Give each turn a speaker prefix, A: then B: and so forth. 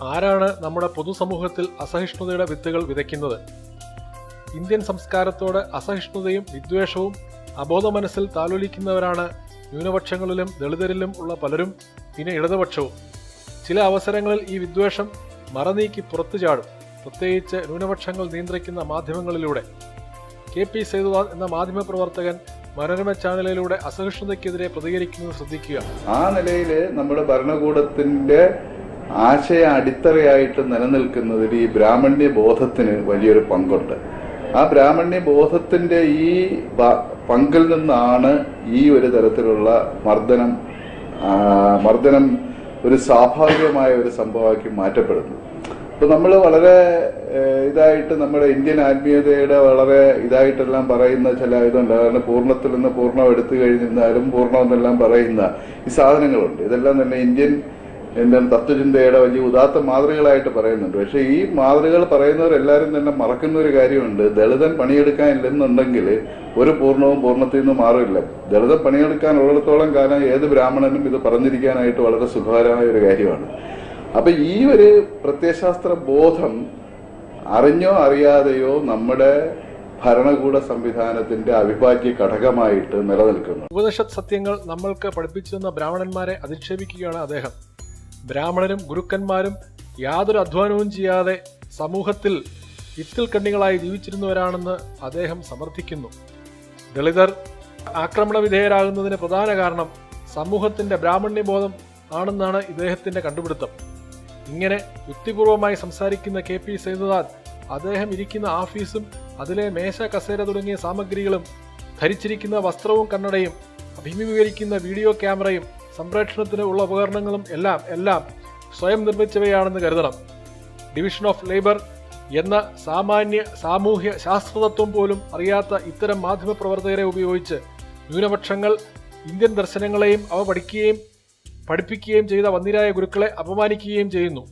A: ആരാണ് നമ്മുടെ പൊതുസമൂഹത്തിൽ അസഹിഷ്ണുതയുടെ വിത്തുകൾ വിതയ്ക്കുന്നത്? ഇന്ത്യൻ സംസ്കാരത്തോട് അസഹിഷ്ണുതയും വിദ്വേഷവും അബോധ മനസ്സിൽ താലോലിക്കുന്നവരാണ് ന്യൂനപക്ഷങ്ങളിലും ദളിതരിലും ഉള്ള പലരും, പിന്നെ ഇടതുപക്ഷവും. ചില അവസരങ്ങളിൽ ഈ വിദ്വേഷം മറനീക്കി പുറത്തു ചാടും, പ്രത്യേകിച്ച് ന്യൂനപക്ഷങ്ങൾ നിയന്ത്രിക്കുന്ന മാധ്യമങ്ങളിലൂടെ. KP സേതുനാഥ് എന്ന മാധ്യമപ്രവർത്തകൻ മനോരമ ചാനലിലൂടെ അസഹിഷ്ണുതയ്ക്കെതിരെ പ്രതികരിക്കുന്നത് ശ്രദ്ധിക്കുക.
B: ആ നിലയിൽ നമ്മുടെ ഭരണകൂടത്തിന്റെ ആശയ അടിത്തറയായിട്ട് നിലനിൽക്കുന്നതിൽ ഈ ബ്രാഹ്മണ്യ ബോധത്തിന് വലിയൊരു പങ്കുണ്ട്. ആ ബ്രാഹ്മണ്യ ബോധത്തിന്റെ ഈ പങ്കിൽ നിന്നാണ് ഈ ഒരു തരത്തിലുള്ള മർദ്ദനം ഒരു സ്വാഭാവികമായ ഒരു സംഭവമാക്കി മാറ്റപ്പെടുന്നു. അപ്പൊ നമ്മൾ വളരെ ഇതായിട്ട് നമ്മുടെ ഇന്ത്യൻ ആത്മീയതയുടെ വളരെ ഇതായിട്ടെല്ലാം പറയുന്ന ചില ഇതുണ്ട്. കാരണം പൂർണ്ണത്തിൽ നിന്ന് പൂർണ്ണം എടുത്തു കഴിഞ്ഞിരുന്നാലും പൂർണ്ണം എന്നെല്ലാം പറയുന്ന ഈ സാധനങ്ങളുണ്ട്. ഇതെല്ലാം തന്നെ ഇന്ത്യൻ തത്വചിന്തയുടെ വലിയ ഉദാത്ത മാതൃകകളായിട്ട് പറയുന്നുണ്ട്. പക്ഷെ ഈ മാതൃകകൾ പറയുന്നവരെല്ലാരും തന്നെ മറക്കുന്ന ഒരു കാര്യമുണ്ട്. ദളിതൻ പണിയെടുക്കാനില്ലെന്നുണ്ടെങ്കിൽ ഒരു പൂർണ്ണവും പൂർണ്ണത്തിൽ നിന്ന് മാറില്ല. ദളിതൻ പണിയെടുക്കാനുള്ളിടത്തോളം കാലം ഏത് ബ്രാഹ്മണനും ഇത് പറഞ്ഞിരിക്കാനായിട്ട് വളരെ സുഖകരമായ ഒരു കാര്യമാണ്. അപ്പൊ ഈ ഒരു പ്രത്യയശാസ്ത്ര ബോധം അറിഞ്ഞോ അറിയാതെയോ നമ്മുടെ ഭരണകൂട സംവിധാനത്തിന്റെ അവിഭാജ്യ ഘടകമായിട്ട് നിലനിൽക്കുന്നു.
A: ഉപനിഷത്ത് സത്യങ്ങൾ നമ്മൾക്ക് പഠിപ്പിച്ചെന്ന ബ്രാഹ്മണന്മാരെ അധിക്ഷേപിക്കുകയാണ് അദ്ദേഹം. ബ്രാഹ്മണരും ഗുരുക്കന്മാരും യാതൊരു അധ്വാനവും ചെയ്യാതെ സമൂഹത്തിൽ ഇത്തിൽ കണ്ണികളായി ജീവിച്ചിരുന്നവരാണെന്ന് അദ്ദേഹം സമർത്ഥിക്കുന്നു. ദളിതർ ആക്രമണ വിധേയരാകുന്നതിന് പ്രധാന കാരണം സമൂഹത്തിന്റെ ബ്രാഹ്മണ്യബോധം ആണെന്നാണ് ഇദ്ദേഹത്തിന്റെ കണ്ടുപിടുത്തം. ഇങ്ങനെ യുക്തിപൂർവമായി സംസാരിക്കുന്ന KP സേതുനാഥ് അദ്ദേഹം ഇരിക്കുന്ന ഓഫീസും അതിലെ മേശ, കസേര തുടങ്ങിയ സാമഗ്രികളും, ധരിച്ചിരിക്കുന്ന വസ്ത്രവും കണ്ണടയും, അഭിമുഖീകരിക്കുന്ന വീഡിയോ ക്യാമറയും സംപ്രേഷണത്തിന് ഉള്ള ഉപകരണങ്ങളും എല്ലാം സ്വയം നിർമ്മിച്ചവയാണെന്ന് കരുതണം. ഡിവിഷൻ ഓഫ് ലേബർ എന്ന സാമൂഹ്യ ശാസ്ത്രതത്വം പോലും അറിയാത്ത ഇത്തരം മാധ്യമപ്രവർത്തകരെ ഉപയോഗിച്ച് ന്യൂനപക്ഷങ്ങൾ ഇന്ത്യൻ ദർശനങ്ങളെയും അവ പഠിപ്പിക്കുകയും ചെയ്ത വന്ദിരായ ഗുരുക്കളെ അപമാനിക്കുകയും ചെയ്യുന്നു.